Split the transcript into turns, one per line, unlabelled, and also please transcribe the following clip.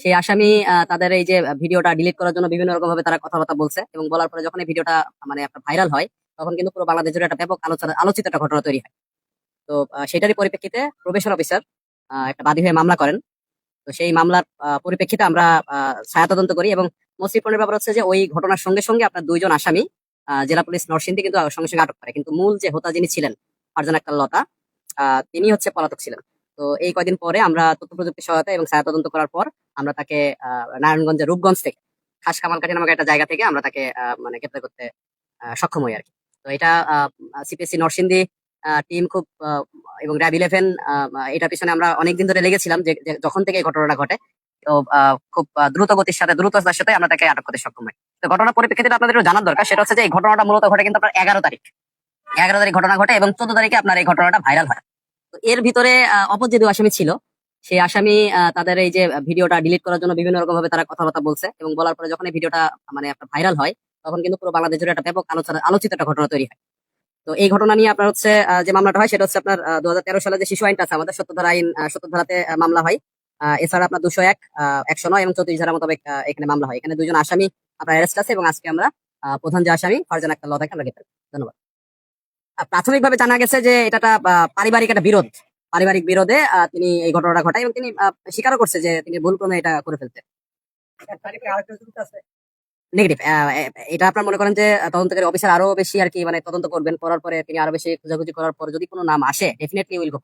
সেই আসামি তাদের এই যে ভিডিওটা ডিলিট করার জন্য বিভিন্ন রকম ভাবে তারা কথাবার্তা বলছে এবং বলার পরে যখন এই ভিডিওটা মানে আপনার ভাইরাল হয় তখন কিন্তু পুরো বাংলাদেশ জুড়ে একটা ব্যাপক আলোচিত একটা ঘটনা তৈরি হয়। তো সেটারই পরিপ্রেক্ষিতে প্রবেশন অফিসার একটা বাদী হয়ে মামলা করেন। তো সেই মামলার পরিপ্রেক্ষিতে আমরা ছায়া তদন্ত করি এবং মুসিফনের ব্যাপার হচ্ছে যে ওই ঘটনার সঙ্গে সঙ্গে আপনার দুইজন আসামি জেলা পুলিশ নরসিংদী কিন্তু সঙ্গে সঙ্গে আটক করে, কিন্তু মূল যে হোতা যিনি ছিলেন ফারজানা আক্তার লতা তিনি হচ্ছে পলাতক ছিলেন। তো এই কয়দিন পরে আমরা তথ্য প্রযুক্তি সহায়তা এবং ছায়া তদন্ত করার পর আমরা তাকে নারায়ণগঞ্জের রূপগঞ্জ থেকে খাস কামালকাঠি নামক একটা জায়গা থেকে আমরা তাকে মানে গ্রেপ্তার করতে সক্ষম হই আর কি। তো এটা সিপিএসসি নরসিংদী টিম খুব এবং র্যাব 11 এটার পিছনে আমরা অনেকদিন ধরে লেগেছিলাম যে যখন থেকে এই ঘটনাটা ঘটে। তো খুব দ্রুত গতির সাথে দ্রুততার সাথে আমরা তাকে আটক করতে সক্ষম হই। তো ঘটনার পরিপ্রেক্ষিতে আপনাদের একটু জানার দরকার, সেটা হচ্ছে যে এই ঘটনাটা মূলত ঘটে কিন্তু আপনার 11 তারিখ। 11 তারিখ ঘটনা ঘটে এবং 14 তারিখে আপনার এই ঘটনাটা ভাইরাল হয়। তো এর ভিতরে অপর যে দুই আসামি ছিল সেই আসামি তাদের এই যে ভিডিওটা ডিলিট করার জন্য বিভিন্ন রকম ভাবে তারা কথাবার্তা বলছে এবং বলার পরে যখন এই ভিডিওটা মানে আপনার ভাইরাল হয় তখন কিন্তু পুরো বাংলাদেশ জুড়ে একটা ব্যাপক আলোচিত একটা ঘটনা তৈরি হয়। তো এই ঘটনা নিয়ে আপনার হচ্ছে যে মামলাটা হয় সেটা হচ্ছে আপনার 2013 সালে যে শিশু আইনটা আছে আমাদের সত্যধারা আইন 70 ধারাতে মামলা হয়। এছাড়া আপনার 201 109 এবং 34 ধারা মোতাবেক এখানে মামলা হয়। এখানে দুজন আসামি আপনার অ্যারেস্ট আছে এবং আজকে আমরা প্রধান যে আসামি ফারজানা আক্তার লতাকে আমরা গ্রেপ্তার করি। ধন্যবাদ। প্রাথমিকভাবে জানা গেছে যে এটা একটা পারিবারিক একটা বিরোধ, পারিবারিক বিরোধে তিনি এই ঘটনাটা ঘটায় এবং তিনি স্বীকারও করছে যে তিনি ভুলক্রমে এটা করে ফেলতে। নেগেটিভ। এটা আপনার মনে করেন যে তদন্তকারী অফিসার আরো বেশি আর কি মানে তদন্ত করবেন, করার পরে তিনি আরো বেশি খোঁজাখুঁজি করার পরে যদি কোনো নাম আসে ডেফিনেটলি উইল গো।